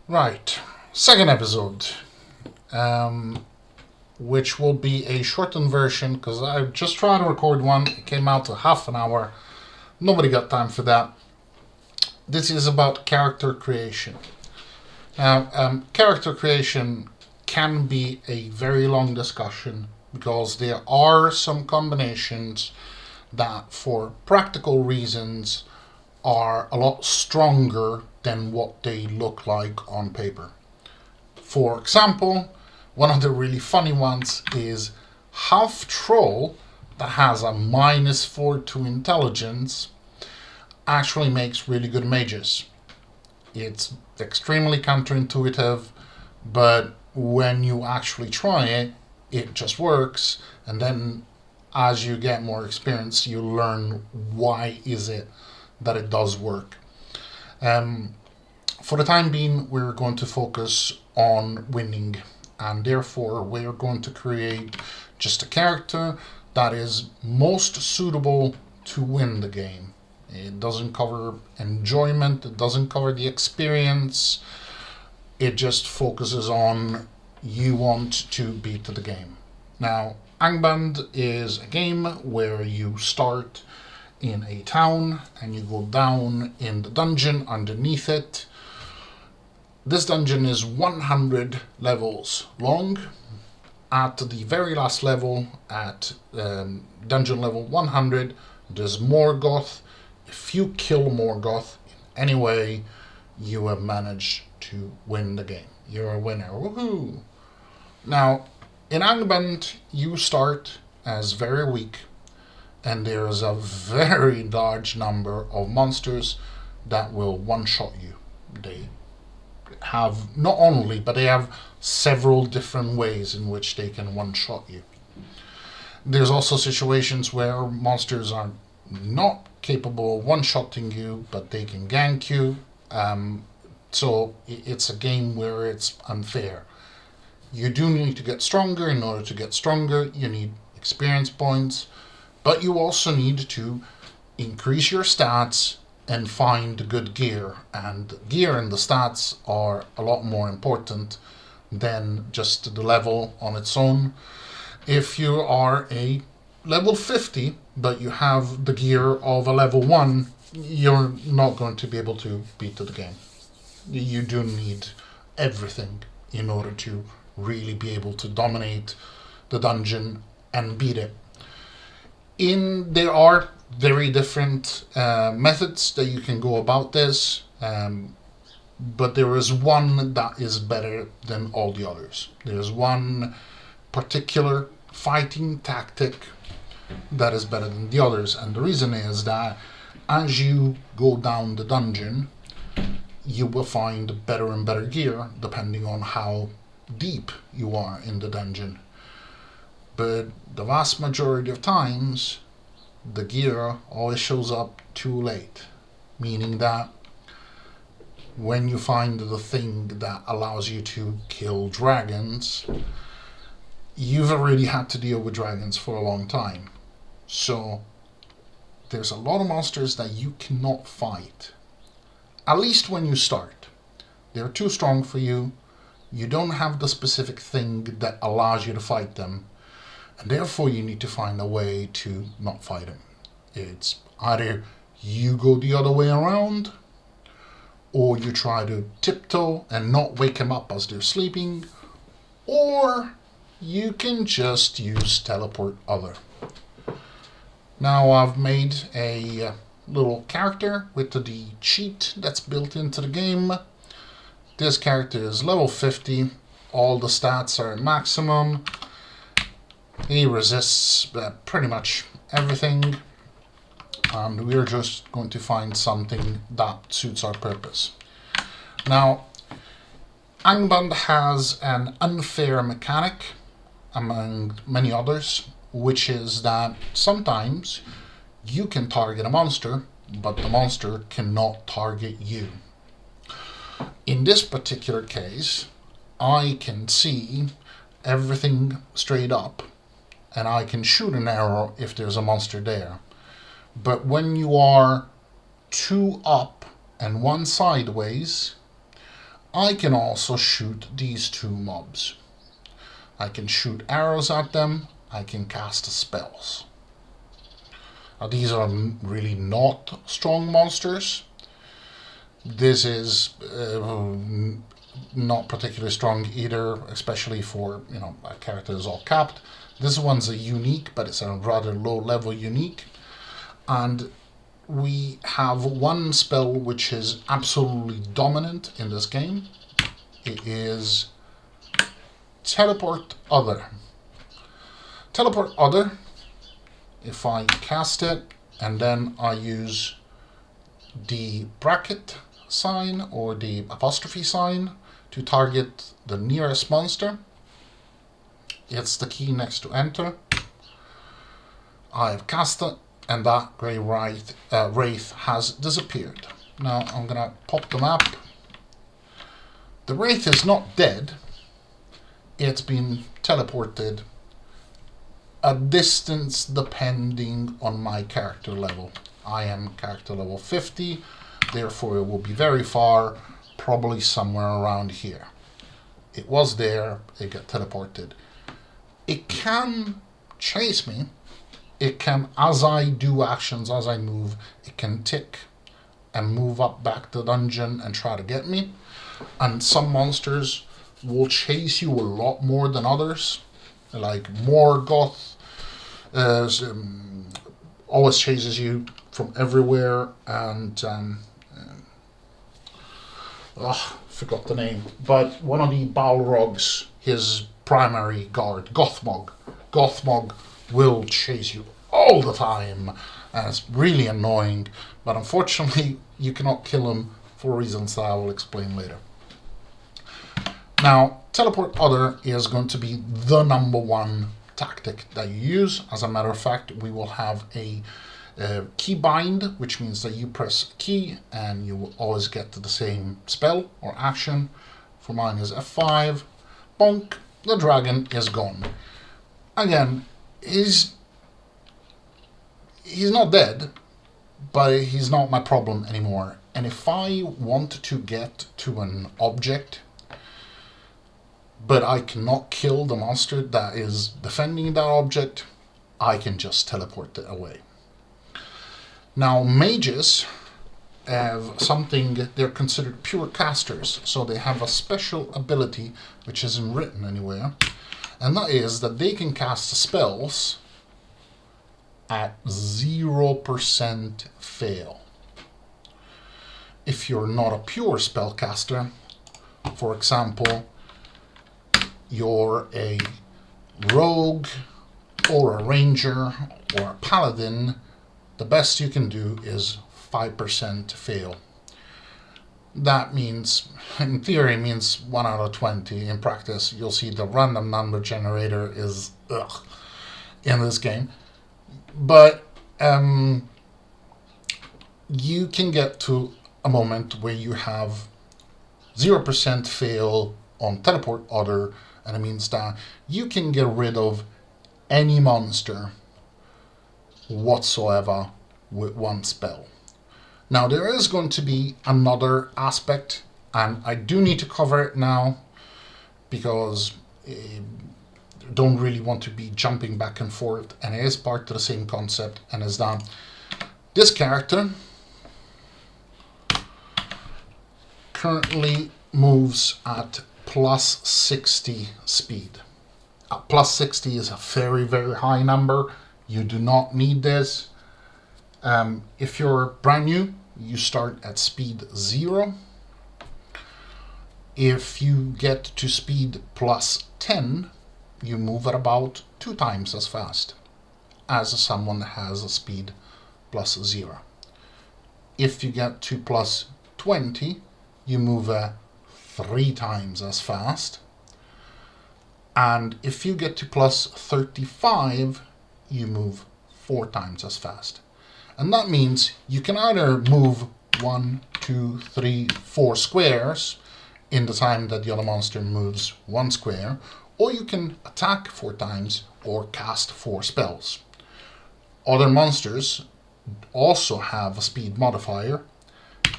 Right, second episode, um, which will be a shortened version because I just tried to record one. It came out to half an hour. Nobody got time for that. This is about character creation. Now, character creation can be a very long discussion because there are some combinations that, for practical reasons, are a lot stronger than what they look like on paper. For example, one of the really funny ones is half troll that has a -4 to intelligence actually makes really good mages. It's extremely counterintuitive, but when you actually try it, it just works. And then as you get more experience, you learn why is it that it does work. Um, for the time being, we're going to focus on winning, and therefore we're going to create just a character that is most suitable to win the game. It doesn't cover enjoyment, it doesn't cover the experience, it just focuses on you want to beat the game. Now, Angband is a game where you start in a town and you go down in the dungeon underneath it. This dungeon is 100 levels long. At the very last level, at dungeon level 100, there's Morgoth. If you kill Morgoth in any way, you have managed to win the game. You're a winner. Woohoo! Now, in Angband, you start as very weak, and there's a very large number of monsters that will one-shot you. They have not only, but they have several different ways in which they can one-shot you. There's also situations where monsters are not capable of one-shotting you, but they can gank you. So it's a game where it's unfair. You do need to get stronger. In order to get stronger, you need experience points, but you also need to increase your stats and find good gear. And gear and the stats are a lot more important than just the level on its own. If you are a level 50, but you have the gear of a level 1, you're not going to be able to beat the game. You do need everything in order to really be able to dominate the dungeon and beat it. There are very different methods that you can go about this, but there is one that is better than all the others. There's one particular fighting tactic that is better than the others, and the reason is that as you go down the dungeon, you will find better and better gear depending on how deep you are in the dungeon. But the vast majority of times, the gear always shows up too late, meaning that when you find the thing that allows you to kill dragons, you've already had to deal with dragons for a long time. So there's a lot of monsters that you cannot fight, at least when you start. They're too strong for you. You don't have the specific thing that allows you to fight them, and therefore you need to find a way to not fight them. It's either you go the other way around, or you try to tiptoe and not wake them up as they're sleeping, or you can just use teleport other. Now I've made a little character with the cheat that's built into the game. This character is level 50, all the stats are at maximum. He resists pretty much everything, and we're just going to find something that suits our purpose. Now, Angband has an unfair mechanic, among many others, which is that sometimes you can target a monster, but the monster cannot target you. In this particular case, I can see everything straight up, and I can shoot an arrow if there's a monster there. But when you are 2 up and 1 sideways, I can also shoot these two mobs. I can shoot arrows at them. I can cast spells. Now, these are really not strong monsters. This is not particularly strong either, especially for, a character is all capped. This one's a unique, but it's a rather low level unique. And we have one spell which is absolutely dominant in this game. It is Teleport Other. Teleport Other, if I cast it and then I use the bracket sign or the apostrophe sign to target the nearest monster, it's the key next to enter. I have cast it, and that grey wraith has disappeared. Now I'm gonna pop the map. The wraith is not dead. It's been teleported a distance depending on my character level. I am character level 50, therefore it will be very far, probably somewhere around here. It was there, it got teleported. It can chase me. It can, as I do actions, as I move, it can tick and move up back to the dungeon and try to get me. And some monsters will chase you a lot more than others. Like Morgoth always chases you from everywhere, and forgot the name. But one of the Balrogs, his primary guard, Gothmog will chase you all the time, and it's really annoying. But unfortunately, you cannot kill him for reasons that I will explain later. Now, Teleport Other is going to be the number one tactic that you use. As a matter of fact, we will have a key bind, which means that you press a key and you will always get to the same spell or action. For mine is F5. Bonk, the dragon is gone. Again, he's not dead, but he's not my problem anymore. And if I want to get to an object, but I cannot kill the monster that is defending that object, I can just teleport it away. Now, mages have something, they're considered pure casters, so they have a special ability which isn't written anywhere, and that is that they can cast spells at 0% fail. If you're not a pure spellcaster, for example, you're a rogue or a ranger or a paladin, the best you can do is 5% fail. That means, in theory, means 1 out of 20. In practice, you'll see the random number generator is in this game. But you can get to a moment where you have 0% fail on Teleport Other, and it means that you can get rid of any monster whatsoever with one spell. Now, there is going to be another aspect, and I do need to cover it now because I don't really want to be jumping back and forth, and it is part of the same concept, and is that this character currently moves at plus 60 speed. Plus 60 is a very, very high number. You do not need this. If you're brand new, you start at speed 0. If you get to speed plus 10, you move at about 2 times as fast as someone that has a speed plus 0. If you get to plus 20, you move 3 times as fast. And if you get to plus 35, you move 4 times as fast. And that means you can either move 1, 2, 3, 4 squares in the time that the other monster moves 1 square, or you can attack 4 times or cast 4 spells. Other monsters also have a speed modifier.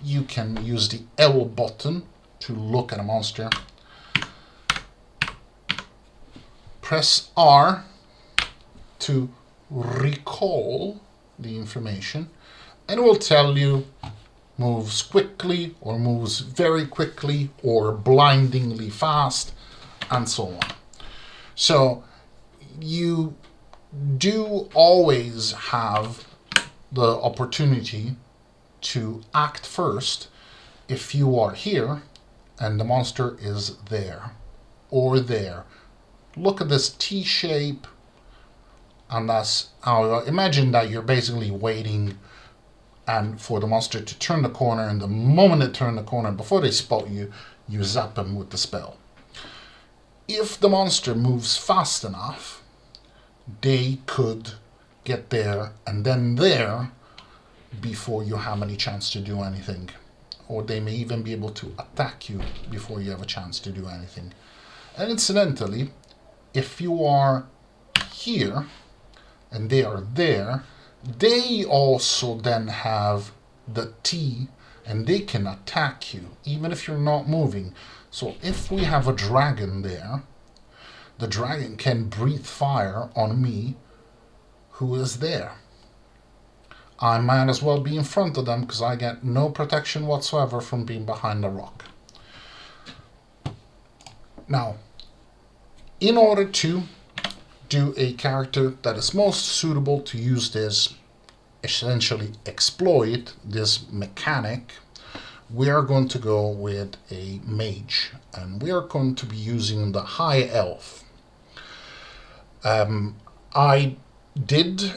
You can use the L button to look at a monster, press R to recall the information, and it will tell you moves quickly or moves very quickly or blindingly fast and so on. So you do always have the opportunity to act first if you are here and the monster is there or there. Look at this T shape, and that's how, imagine that you're basically waiting and for the monster to turn the corner, and the moment they turn the corner, before they spot you, you zap them with the spell. If the monster moves fast enough, they could get there and then there before you have any chance to do anything. Or they may even be able to attack you before you have a chance to do anything. And incidentally, if you are here and they are there, they also then have the T and they can attack you even if you're not moving. So if we have a dragon there, the dragon can breathe fire on me who is there. I might as well be in front of them because I get no protection whatsoever from being behind a rock. Now, in order to do a character that is most suitable to use this, essentially exploit this mechanic, we are going to go with a mage, and we are going to be using the high elf. I did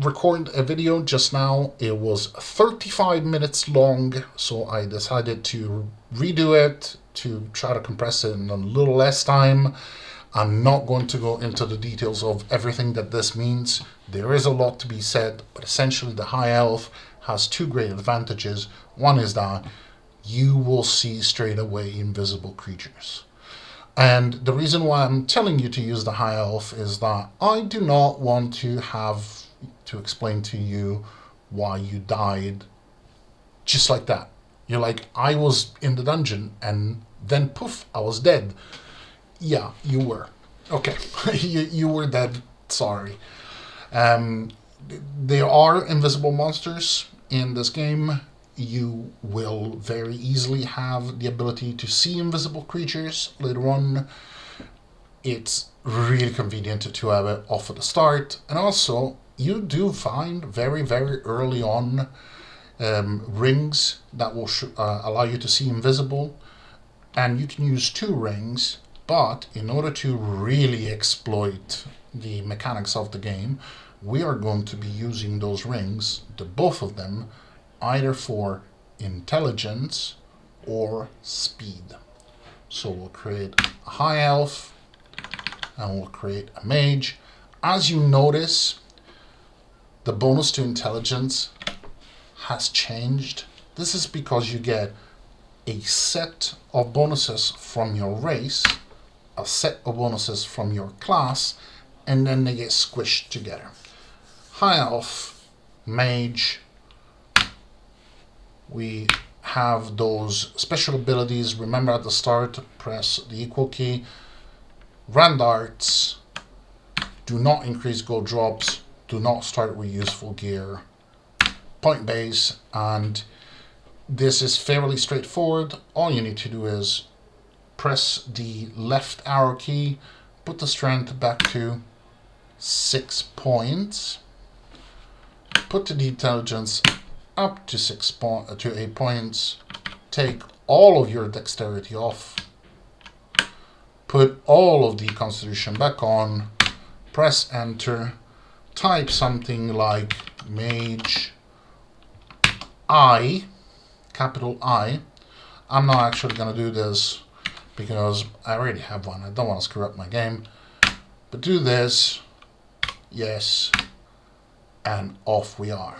record a video just now. It was 35 minutes long, so I decided to redo it to try to compress it in a little less time. I'm not going to go into the details of everything that this means. There is a lot to be said, but essentially the high elf has two great advantages. One is that you will see straight away invisible creatures. And the reason why I'm telling you to use the high elf is that I do not want to have to explain to you why you died just like that. You're like, I was in the dungeon and then poof, I was dead. Yeah, you were. Okay, you were dead. Sorry. There are invisible monsters in this game. You will very easily have the ability to see invisible creatures later on. It's really convenient to have it off at the start. And also, you do find very, very early on rings that will allow you to see invisible. And you can use 2 rings. But in order to really exploit the mechanics of the game, we are going to be using those rings, both of them, either for intelligence or speed. So we'll create a high elf and we'll create a mage. As you notice, the bonus to intelligence has changed. This is because you get a set of bonuses from your race, a set of bonuses from your class, and then they get squished together. High elf, mage, we have those special abilities. Remember at the start, press the equal key. Rand darts, do not increase gold drops, do not start with useful gear. Point base, and this is fairly straightforward. All you need to do is press the left arrow key, put the strength back to 6 points, put the intelligence up to 8 points, take all of your dexterity off, put all of the constitution back on, press enter, type something like mage I, capital I. I'm not actually going to do this because I already have one. I don't want to screw up my game. But do this, yes, and off we are.